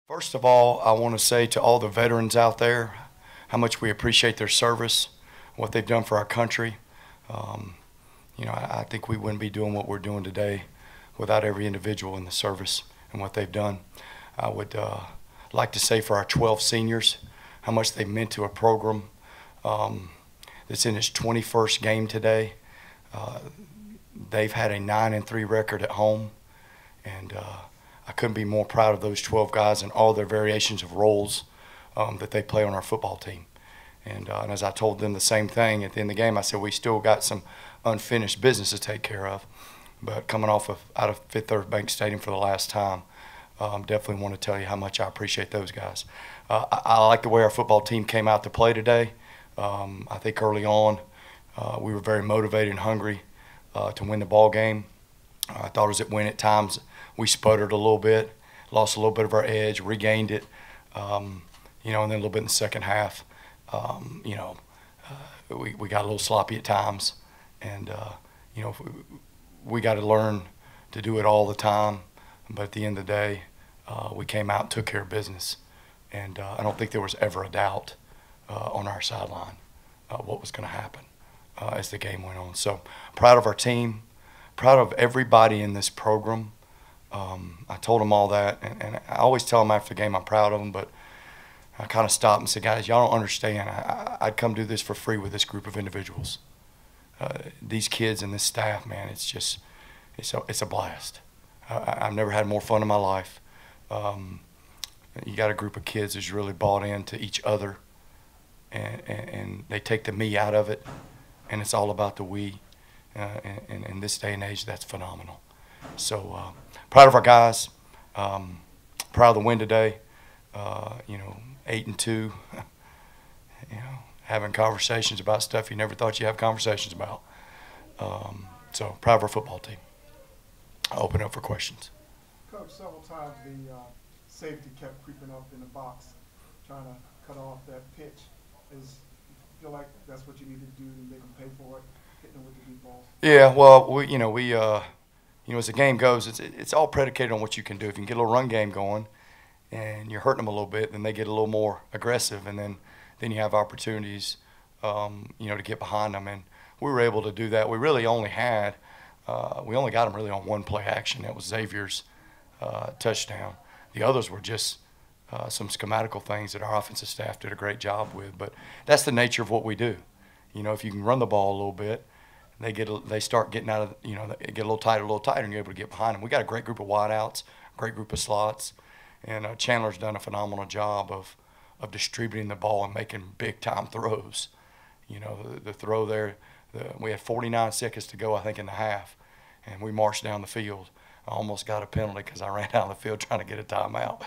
First of all, I want to say to all the veterans out there how much we appreciate their service, what they've done for our country. Um, I think we wouldn't be doing what we're doing today without every individual in the service and what they've done. I would like to say for our 12 seniors how much they meant to a program um, that's in its 21st game today. Uh, they've had a 9-3 record at home, and I couldn't be more proud of those 12 guys and all their variations of roles that they play on our football team. And as I told them the same thing at the end of the game, I said we still got some unfinished business to take care of. But coming out of Fifth Third Bank Stadium for the last time, definitely want to tell you how much I appreciate those guys. I like the way our football team came out to play today. I think early on we were very motivated and hungry to win the ball game. I thought as it went at times we sputtered a little bit, lost a little bit of our edge, regained it, and then a little bit in the second half. We got a little sloppy at times, and we got to learn to do it all the time. But at the end of the day, we came out and took care of business, and I don't think there was ever a doubt on our sideline what was going to happen as the game went on. So proud of our team, proud of everybody in this program. I told them all that, and I always tell them after the game I'm proud of them, but I kind of stopped and said, guys, y'all don't understand. I'd come do this for free with this group of individuals. These kids and this staff, man, it's a blast. I've never had more fun in my life. You got a group of kids that's really bought into each other, and they take the me out of it, and it's all about the we. And in this day and age, that's phenomenal. So proud of our guys, proud of the win today. 8-2, having conversations about stuff you never thought you'd have conversations about. So proud of our football team. I'll open up for questions. Coach, several times the safety kept creeping up in the box, trying to cut off that pitch. You feel like that's what you need to do to make them pay for it, hitting them with the deep balls? Yeah, well, as the game goes, it's all predicated on what you can do. If you can get a little run game going, and you're hurting them a little bit, then they get a little more aggressive, and then you have opportunities, to get behind them. And we were able to do that. We really only got them really on one play action. That was Xavier's touchdown. The others were just some schematical things that our offensive staff did a great job with. But that's the nature of what we do. If you can run the ball a little bit, they start getting out of, they get a little tighter, and you're able to get behind them. We got a great group of wideouts, great group of slots. And Chandler's done a phenomenal job of distributing the ball and making big-time throws. The throw there, we had 49 seconds to go, I think, in the half, and we marched down the field. I almost got a penalty because I ran down the field trying to get a timeout.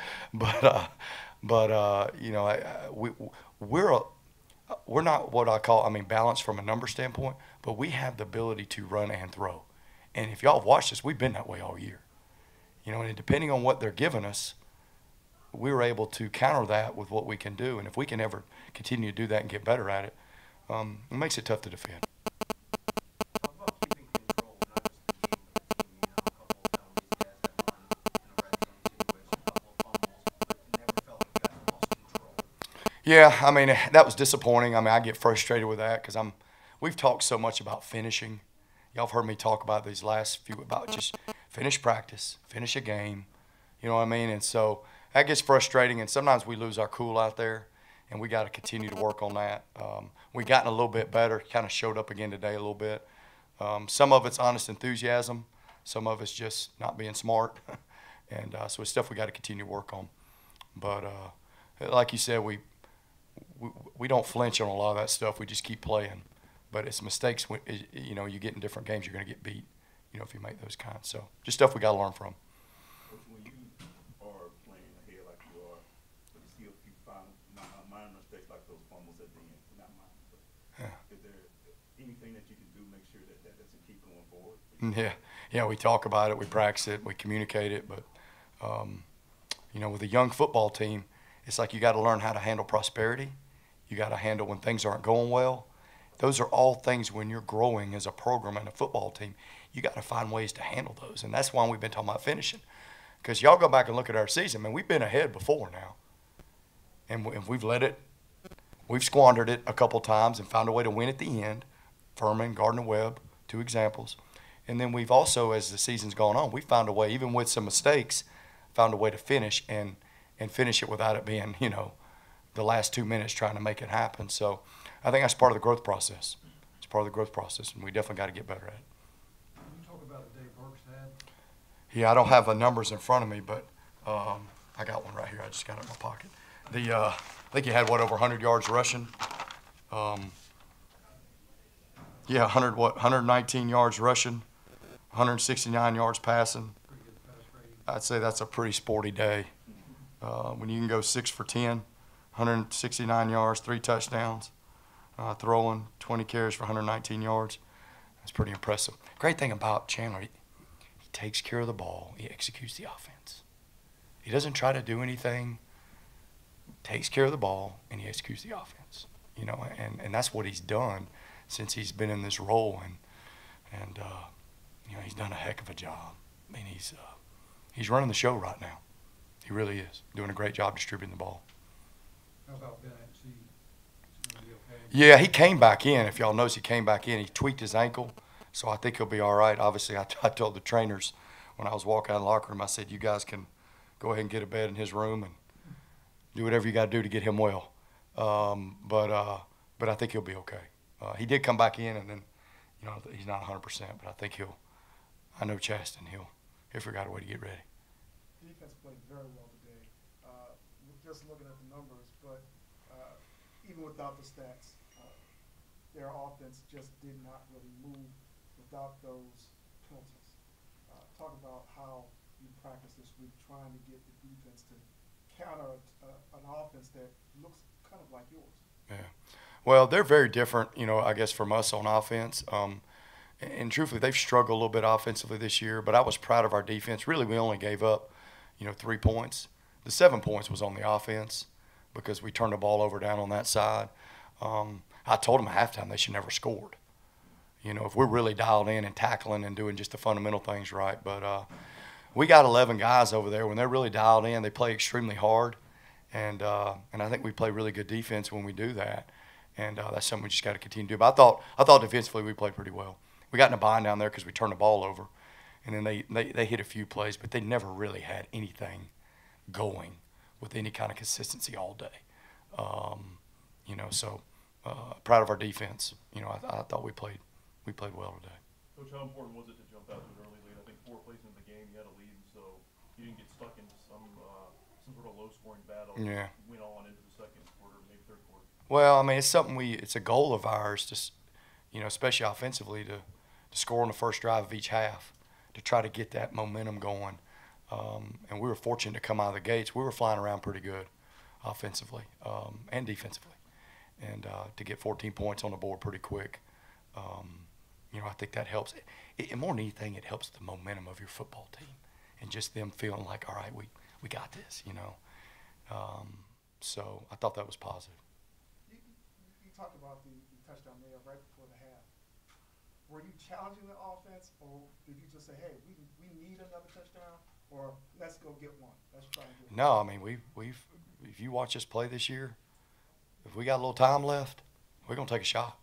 We're not what I call, balanced from a number standpoint, but we have the ability to run and throw. And if y'all have watched us, we've been that way all year. And depending on what they're giving us, we were able to counter that with what we can do. And if we can ever continue to do that and get better at it, it makes it tough to defend. Yeah, that was disappointing. I get frustrated with that because we've talked so much about finishing. Y'all have heard me talk about these last few about just finish practice, finish a game, you know what I mean? And so that gets frustrating, and sometimes we lose our cool out there, and we got to continue to work on that. We've gotten a little bit better, kind of showed up again today a little bit. Some of it's honest enthusiasm. Some of it's just not being smart. And so it's stuff we got to continue to work on. But like you said, we don't flinch on a lot of that stuff. We just keep playing. But it's mistakes. You get in different games, you're going to get beat, if you make those kinds. So just stuff we got to learn from. When you are playing ahead like you are, but you see a few minor mistakes like those fumbles at the end, not minor, but is there anything that you can do to make sure that doesn't keep going forward? Yeah, we talk about it, we practice it, we communicate it, but with a young football team, it's like you got to learn how to handle prosperity. You got to handle when things aren't going well. Those are all things when you're growing as a program and a football team, you got to find ways to handle those. And that's why we've been talking about finishing. Because y'all go back and look at our season, man, we've been ahead before now. And we've let it, we've squandered it a couple times and found a way to win at the end. Furman, Gardner-Webb, 2 examples. And then we've also, as the season's gone on, we found a way, even with some mistakes, found a way to finish and finish it without it being, you know, the last 2 minutes trying to make it happen. So I think that's part of the growth process. It's part of the growth process, and we definitely got to get better at it. Can you talk about the day Burks had? Yeah, I don't have the numbers in front of me, but I got one right here. I just got it in my pocket. I think he had, what, over 100 yards rushing? Yeah, 119 yards rushing, 169 yards passing. Pretty good pass rating. I'd say that's a pretty sporty day. When you can go 6 for 10, 169 yards, 3 touchdowns, throwing 20 carries for 119 yards. That's pretty impressive. Great thing about Chandler, he takes care of the ball. He executes the offense. He doesn't try to do anything. Takes care of the ball, and he executes the offense. You know, and that's what he's done since he's been in this role, and you know, he's done a heck of a job. I mean, he's running the show right now. He really is doing a great job distributing the ball. How about Bennett? Is he going to be okay? Yeah, he came back in. If y'all notice, he came back in. He tweaked his ankle, so I think he'll be all right. Obviously, I told the trainers when I was walking out of the locker room, I said, you guys can go ahead and get a bed in his room and do whatever you got to do to get him well. But I think he'll be okay. He did come back in, and then, you know, he's not 100%, but I think I know Chaston, he'll figure out a way to get ready. Defense played very well today. Just looking at the numbers, but even without the stats, their offense just did not really move without those penalties. Talk about how you practice this week, trying to get the defense to counter an offense that looks kind of like yours. Yeah. Well, they're very different, you know, I guess, from us on offense. And truthfully, they've struggled a little bit offensively this year, but I was proud of our defense. Really, we only gave up, you know, 3 points. The 7 points was on the offense because we turned the ball over down on that side. I told them at halftime they should never scored. You know, if we're really dialed in and tackling and doing just the fundamental things right. But we got 11 guys over there. When they're really dialed in, they play extremely hard. And I think we play really good defense when we do that. And that's something we just got to continue to do. But I thought defensively we played pretty well. We got in a bind down there because we turned the ball over. And then they hit a few plays, but they never really had anything going with any kind of consistency all day. You know, so proud of our defense. You know, I thought we played well today. Coach, how important was it to jump out to an early lead? I think 4 plays into the game, you had a lead, so you didn't get stuck in some sort of low-scoring battle. Yeah. Went on into the second quarter, maybe third quarter. Well, I mean, it's a goal of ours to, you know, especially offensively, to score on the first drive of each half, to try to get that momentum going. And we were fortunate to come out of the gates. We were flying around pretty good offensively and defensively. And to get 14 points on the board pretty quick, you know, I think that helps. And more than anything, it helps the momentum of your football team and just them feeling like, all right, we got this, you know. So I thought that was positive. You talked about the touchdown they had right before the half. Were you challenging the offense, or did you just say, hey, we need another touchdown, or let's go get one? Let's try and get one? No, I mean, we've if you watch us play this year, if we got a little time left, we're going to take a shot.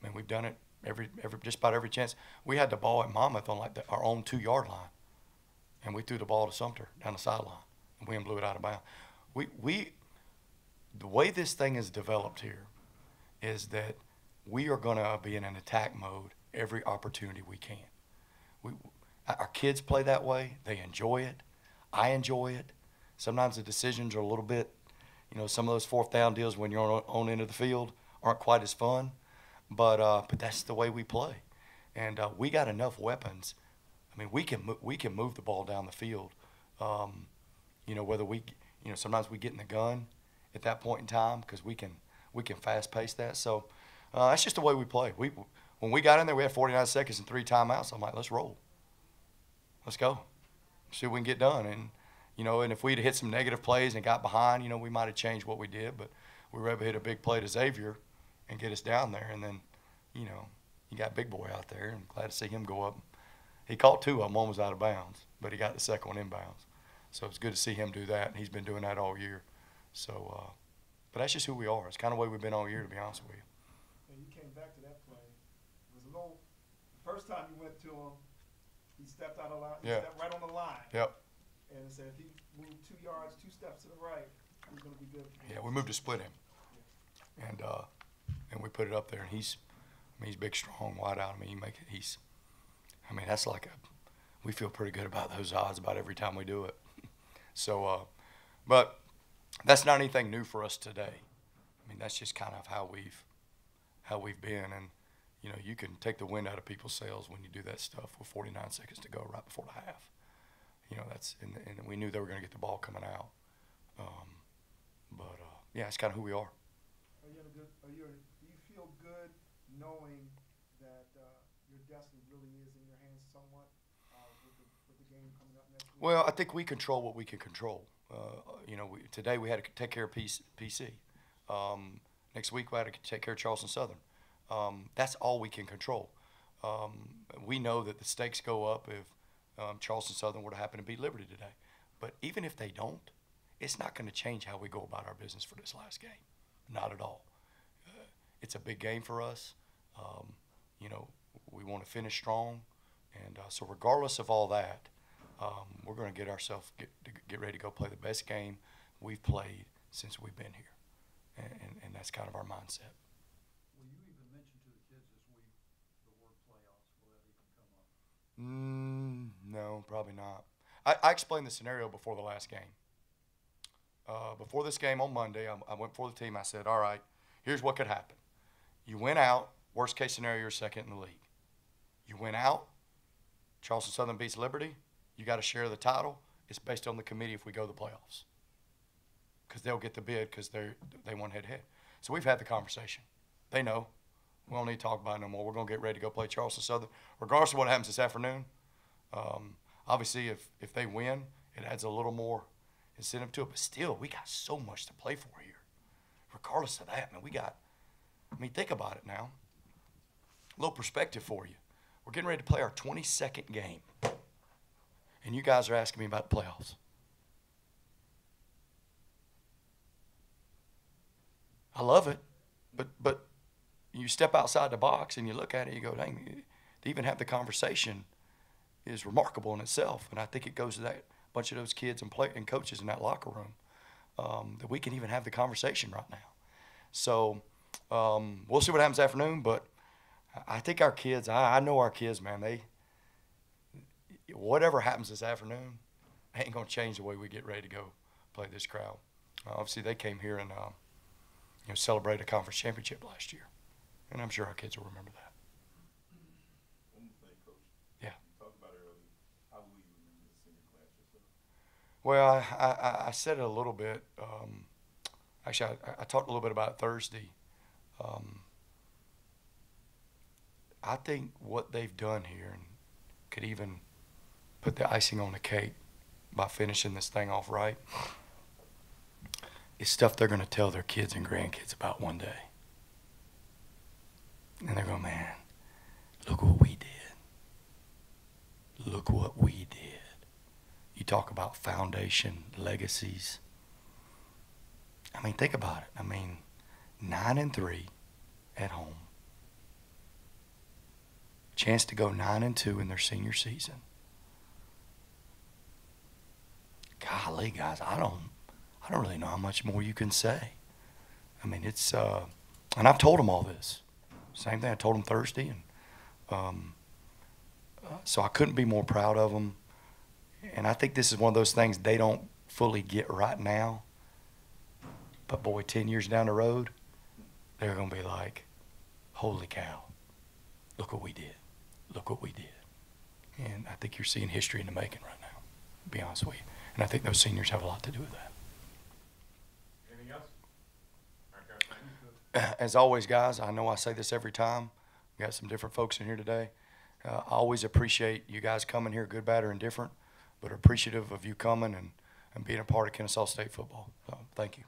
I mean, we've done it just about every chance. We had the ball at Monmouth on like our own 2-yard line, and we threw the ball to Sumter down the sideline, and we blew it out of bounds. The way this thing is developed here is that we are going to be in an attack mode every opportunity we can. Our kids play that way. They enjoy it. I enjoy it. Sometimes the decisions are a little bit, you know, some of those 4th down deals when you're on own end of the field aren't quite as fun, but that's the way we play. And we got enough weapons. I mean, we can move the ball down the field. You know, whether sometimes we get in the gun at that point in time because we can fast pace that. So that's just the way we play. When we got in there, we had 49 seconds and 3 timeouts. I'm like, let's roll. Let's go. See what we can get done. And, you know, and if we'd hit some negative plays and got behind, you know, we might have changed what we did. But we were able to hit a big play to Xavier and get us down there. And then, you know, you got Big Boy out there. I'm glad to see him go up. He caught 2 of them. One was out of bounds, but he got the second one inbounds. So it's good to see him do that, and he's been doing that all year. So, but that's just who we are. It's kind of the way we've been all year, to be honest with you. And you came back to that play. It was a little. The first time you went to him, he stepped out of line. He stepped right on the line. Yep. And it said if he moved 2 yards, 2 steps to the right, he was going to be good. Yeah, we moved to split him, and we put it up there, and he's big, strong, wide out. I mean, that's like we feel pretty good about those odds about every time we do it. So, but that's not anything new for us today. I mean, that's just kind of how we've been, and you know, you can take the wind out of people's sails when you do that stuff with 49 seconds to go right before the half. You know, and we knew they were going to get the ball coming out. Yeah, it's kind of who we are. Do you feel good knowing that your destiny really is in your hands somewhat with the game coming up next week? Well, I think we control what we can control. You know, today we had to take care of PC. Next week we had to take care of Charleston Southern. That's all we can control. We know that the stakes go up if Charleston Southern were to happen to beat Liberty today. But even if they don't, it's not going to change how we go about our business for this last game. Not at all. It's a big game for us. You know, we want to finish strong. And so regardless of all that, we're going to get ready to go play the best game we've played since we've been here. And that's kind of our mindset. Will you even mention to the kids this week the word playoffs? Will that even come up? No, probably not. I explained the scenario before the last game. Before this game on Monday, I went before the team. I said, all right, here's what could happen. You win out, worst case scenario, you're second in the league. You win out, Charleston Southern beats Liberty, you got to share the title. It's based on the committee if we go to the playoffs. Because they'll get the bid because they won head-to-head. So we've had the conversation. They know. We don't need to talk about it no more. We're going to get ready to go play Charleston Southern. Regardless of what happens this afternoon, obviously if they win, it adds a little more incentive to it. But still, we got so much to play for here. Regardless of that, man, think about it now. A little perspective for you. We're getting ready to play our 22nd game. And you guys are asking me about the playoffs. I love it, but you step outside the box and you look at it, you go, dang, to even have the conversation is remarkable in itself. And I think it goes to that bunch of those kids and coaches in that locker room that we can even have the conversation right now. So we'll see what happens this afternoon, but I think our kids, I know our kids, man, whatever happens this afternoon ain't going to change the way we get ready to go play this crowd. Obviously, they came here and celebrated a conference championship last year, and I'm sure our kids will remember that. One more thing, Coach. Yeah. You talked about it earlier. How will you remember the senior class yourself? Well, I said it a little bit. Actually, I talked a little bit about it Thursday. I think what they've done here and could even put the icing on the cake by finishing this thing off right is stuff they're going to tell their kids and grandkids about one day. And they're going, man, look what we did. Look what we did. You talk about foundation, legacies. I mean, think about it. I mean, 9-3 at home. Chance to go 9-2 in their senior season. Golly, guys, I don't really know how much more you can say. I mean, it's and I've told them all this. Same thing I told them Thursday, and so I couldn't be more proud of them. And I think this is one of those things they don't fully get right now. But boy, 10 years down the road, they're going to be like, holy cow, look what we did. Look what we did. And I think you're seeing history in the making right now, to be honest with you. And I think those seniors have a lot to do with that. Anything else? All right, guys, thank you. As always, guys, I know I say this every time. We got some different folks in here today. I always appreciate you guys coming here, good, bad, or indifferent, but appreciative of you coming and being a part of Kennesaw State football. So, thank you.